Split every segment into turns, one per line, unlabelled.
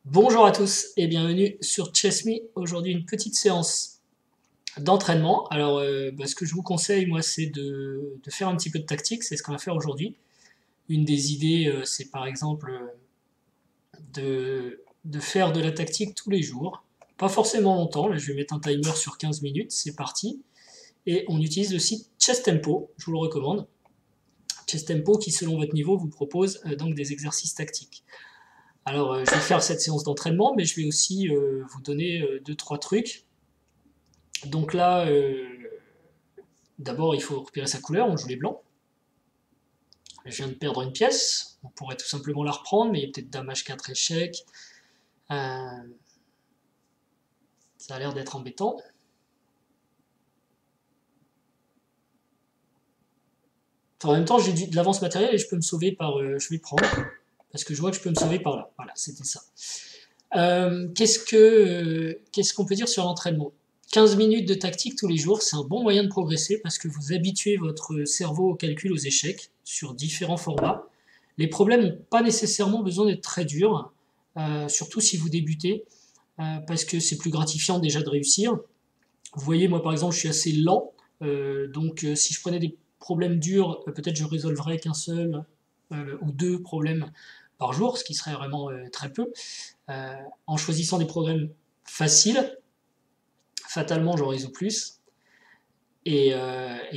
Bonjour à tous et bienvenue sur ChessMe. Aujourd'hui, une petite séance d'entraînement. Alors, ce que je vous conseille, moi, c'est de faire un petit peu de tactique. C'est ce qu'on va faire aujourd'hui. Une des idées, c'est par exemple de faire de la tactique tous les jours. Pas forcément longtemps. Là, je vais mettre un timer sur 15 minutes. C'est parti. Et on utilise le site Chess Tempo. Je vous le recommande. Chess Tempo qui, selon votre niveau, vous propose donc des exercices tactiques. Alors, je vais faire cette séance d'entraînement, mais je vais aussi vous donner deux, trois trucs. Donc là, d'abord, il faut repérer sa couleur. On joue les blancs. Je viens de perdre une pièce. On pourrait tout simplement la reprendre, mais il y a peut-être dame H4 échec. Ça a l'air d'être embêtant. En même temps, j'ai de l'avance matérielle et je peux me sauver par... je vais prendre, parce que je vois que je peux me sauver par là. Voilà, c'était ça. Qu'est-ce qu'on peut dire sur l'entraînement? 15 minutes de tactique tous les jours, c'est un bon moyen de progresser parce que vous habituez votre cerveau au calcul, aux échecs, sur différents formats. Les problèmes n'ont pas nécessairement besoin d'être très durs, surtout si vous débutez, parce que c'est plus gratifiant déjà de réussir. Vous voyez, moi par exemple, je suis assez lent, donc si je prenais des problèmes durs, peut-être je résolverais qu'un seul ou deux problèmes par jour, ce qui serait vraiment très peu. En choisissant des problèmes faciles, fatalement j'en résous plus, et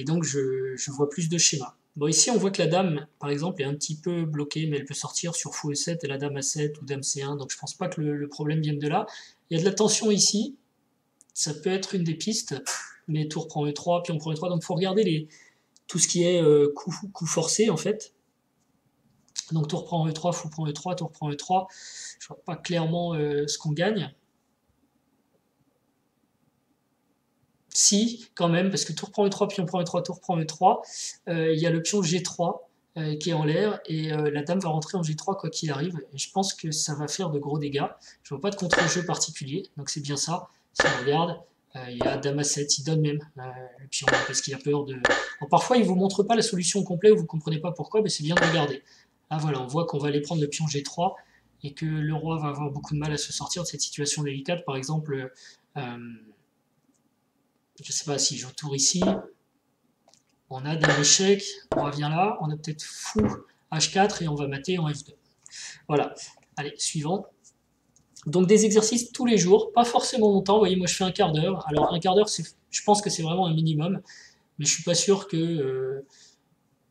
donc je vois plus de schémas. Bon, ici on voit que la dame, par exemple, est un petit peu bloquée, mais elle peut sortir sur fou E7 et la dame A7 ou dame C1, donc je pense pas que le problème vienne de là. Il y a de la tension ici, ça peut être une des pistes, mais tour prend E3, pion prend E3, donc il faut regarder tout ce qui est coup forcé en fait. Donc tour prend E3, fou prend E3, tour prend E3, je vois pas clairement ce qu'on gagne. Si, quand même, parce que tour prend E3, pion prend E3, tour prend E3, il y a le pion G3 qui est en l'air, et la dame va rentrer en G3 quoi qu'il arrive, et je pense que ça va faire de gros dégâts. Je vois pas de contre-jeu particulier, donc c'est bien ça. Si on regarde, il y a dame A7, il donne même le pion, parce qu'il a peur de... Alors, parfois, il vous montre pas la solution complète, vous comprenez pas pourquoi, mais c'est bien de regarder. Ah voilà, on voit qu'on va aller prendre le pion G3, et que le roi va avoir beaucoup de mal à se sortir de cette situation délicate. Par exemple, je sais pas si je tour ici, on a des échecs, on revient là, on a peut-être fou H4 et on va mater en F2. Voilà, allez, suivant. Donc des exercices tous les jours, pas forcément longtemps, vous voyez, moi je fais un quart d'heure. Alors un quart d'heure, je pense que c'est vraiment un minimum, mais je suis pas sûr que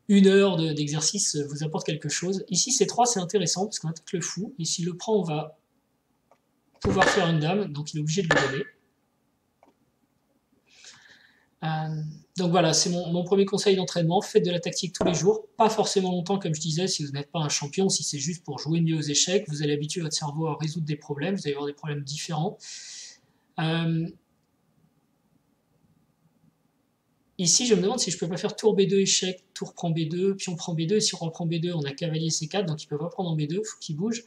une heure d'exercice vous apporte quelque chose. Ici C3 c'est intéressant parce qu'on attaque le fou, et s'il le prend on va pouvoir faire une dame, donc il est obligé de le donner. Donc voilà, c'est mon premier conseil d'entraînement. Faites de la tactique tous les jours, pas forcément longtemps comme je disais, si vous n'êtes pas un champion, si c'est juste pour jouer mieux aux échecs, vous allez habituer votre cerveau à résoudre des problèmes, vous allez avoir des problèmes différents. Ici, je me demande si je peux pas faire tour B2 échec, tour prend B2, pion prend B2, et si on reprend B2, on a cavalier C4, donc il peut pas prendre en B2, faut qu'il bouge.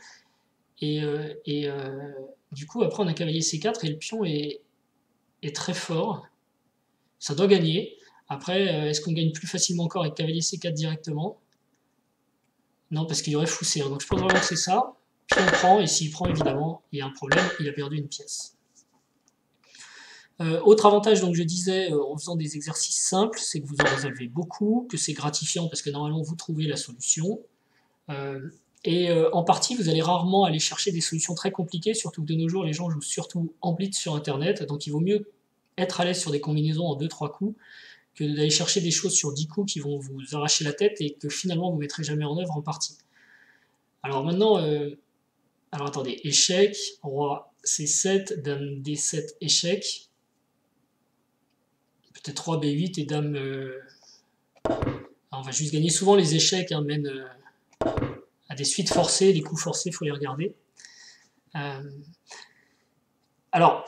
Du coup, après on a cavalier C4 et le pion est très fort. Ça doit gagner. Après, est-ce qu'on gagne plus facilement encore avec cavalier C4 directement? Non, parce qu'il y aurait fou C1. Donc je pense vraiment que c'est ça. Puis on prend, et s'il prend, évidemment, il y a un problème, il a perdu une pièce. Autre avantage, donc je disais, en faisant des exercices simples, c'est que vous en résolvez beaucoup, que c'est gratifiant parce que normalement vous trouvez la solution. En partie, vous allez rarement aller chercher des solutions très compliquées, surtout que de nos jours, les gens jouent surtout en blitz sur Internet, donc il vaut mieux être à l'aise sur des combinaisons en 2-3 coups que d'aller chercher des choses sur 10 coups qui vont vous arracher la tête et que finalement vous ne mettrez jamais en œuvre en partie. Alors maintenant, alors attendez, échec, roi C7, dame D7, échec, peut-être roi B8 et dame... on va juste gagner. Souvent les échecs mènent à des suites forcées, les coups forcés, il faut les regarder. Alors,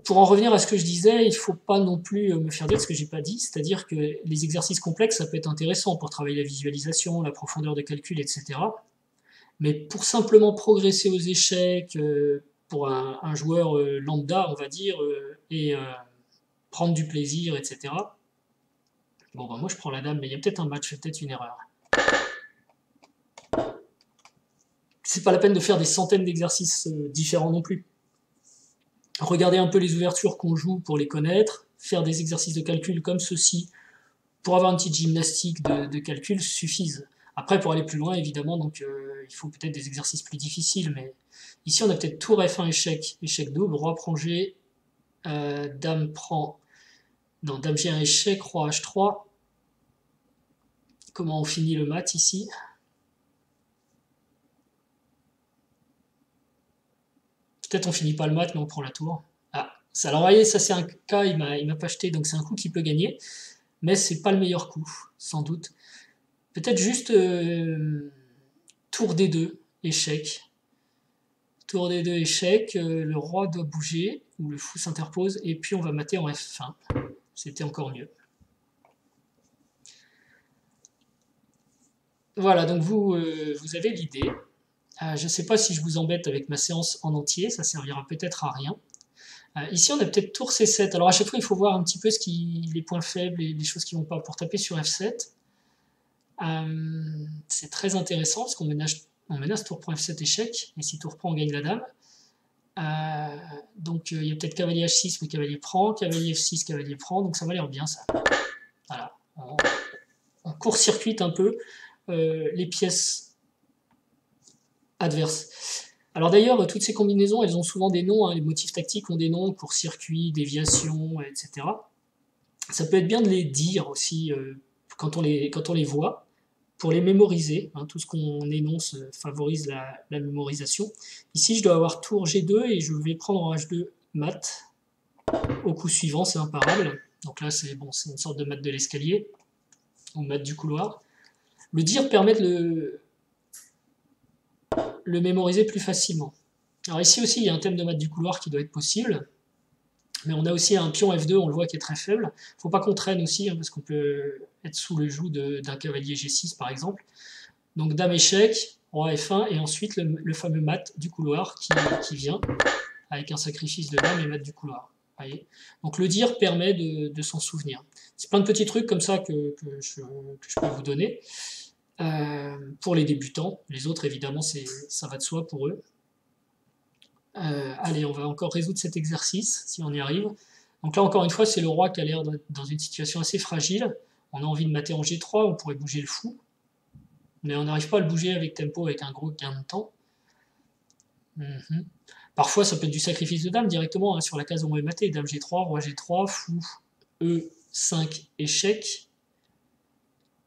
pour en revenir à ce que je disais, il ne faut pas non plus me faire dire ce que j'ai pas dit, c'est-à-dire que les exercices complexes, ça peut être intéressant pour travailler la visualisation, la profondeur de calcul, etc. Mais pour simplement progresser aux échecs, pour un joueur lambda, on va dire, et prendre du plaisir, etc. Bon, bah moi je prends la dame, mais il y a peut-être un match, peut-être une erreur. c'est pas la peine de faire des centaines d'exercices différents non plus. Regardez un peu les ouvertures qu'on joue pour les connaître, faire des exercices de calcul comme ceci pour avoir une petite gymnastique de calcul suffisent. Après, pour aller plus loin, évidemment, donc il faut peut-être des exercices plus difficiles, mais ici on a peut-être tour F1 échec, échec double, roi prend G, dame prend, non, dame G1 échec, roi H3. Comment on finit le mat ici? Peut-être on finit pas le mat, mais on prend la tour. Ah, ça, alors vous voyez, ça c'est un cas, il m'a pas jeté, donc c'est un coup qui peut gagner, mais c'est pas le meilleur coup, sans doute. Peut-être juste tour D2, échec. Tour D2, échec, le roi doit bouger, ou le fou s'interpose, et puis on va mater en F1. C'était encore mieux. Voilà, donc vous avez l'idée. Je ne sais pas si je vous embête avec ma séance en entier, ça servira peut-être à rien. Ici, on a peut-être tour C7. Alors à chaque fois, il faut voir un petit peu les points faibles et les choses qui ne vont pas pour taper sur F7. C'est très intéressant parce qu'on menace tour prend F7 échec, et si tour prend, on gagne la dame. Donc il y a peut-être cavalier H6, mais cavalier prend, cavalier F6, cavalier prend, donc ça va l'air bien ça. Voilà, on court-circuite un peu les pièces adverses. Alors d'ailleurs, toutes ces combinaisons, elles ont souvent des noms, hein, les motifs tactiques ont des noms, court-circuit, déviation, etc. Ça peut être bien de les dire aussi quand on les voit, pour les mémoriser. Hein, tout ce qu'on énonce favorise la mémorisation. Ici, je dois avoir tour G2 et je vais prendre en H2 mat. Au coup suivant, c'est imparable. Donc là, c'est bon, une sorte de mat de l'escalier, ou mat du couloir. Le dire permet de le mémoriser plus facilement. Alors ici aussi, il y a un thème de mat du couloir qui doit être possible. Mais on a aussi un pion F2, on le voit, qui est très faible. Il ne faut pas qu'on traîne aussi, hein, parce qu'on peut être sous le joug d'un cavalier G6, par exemple. Donc dame échec, roi F1, et ensuite le fameux mat du couloir qui vient, avec un sacrifice de dame et mat du couloir. Voyez. Donc le dire permet de s'en souvenir. C'est plein de petits trucs comme ça que je peux vous donner. Pour les débutants, les autres évidemment ça va de soi pour eux. Allez, on va encore résoudre cet exercice, si on y arrive. Donc là, encore une fois, c'est le roi qui a l'air dans une situation assez fragile. On a envie de mater en G3, on pourrait bouger le fou. Mais on n'arrive pas à le bouger avec tempo, avec un gros gain de temps. Parfois, ça peut être du sacrifice de dame directement, hein, sur la case où on est maté. Dame G3, roi G3, fou, E5, échec.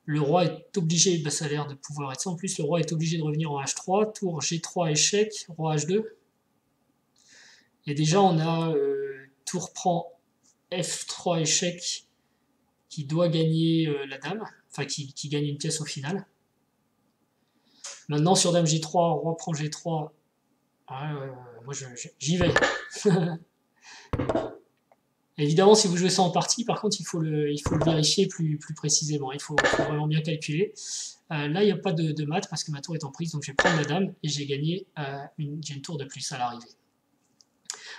Le roi est obligé, ça a l'air de pouvoir être ça. En plus, le roi est obligé de revenir en H3, tour G3, échec, roi H2. Et déjà, on a tour prend F3 échec qui doit gagner la dame, enfin qui gagne une pièce au final. Maintenant, sur dame G3, roi prend G3, moi j'y vais. Évidemment, si vous jouez ça en partie, par contre, il faut le vérifier plus précisément. Il faut vraiment bien calculer. Là, il n'y a pas de mat parce que ma tour est en prise, donc je vais prendre la dame et j'ai gagné j'ai une tour de plus à l'arrivée.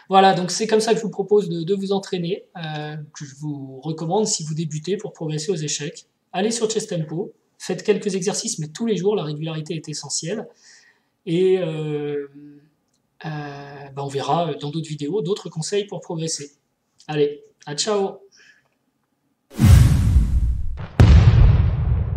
Voilà, donc c'est comme ça que je vous propose de vous entraîner, que je vous recommande si vous débutez pour progresser aux échecs. Allez sur Chess Tempo, faites quelques exercices, mais tous les jours, la régularité est essentielle. Et on verra dans d'autres vidéos d'autres conseils pour progresser. Allez, à ciao!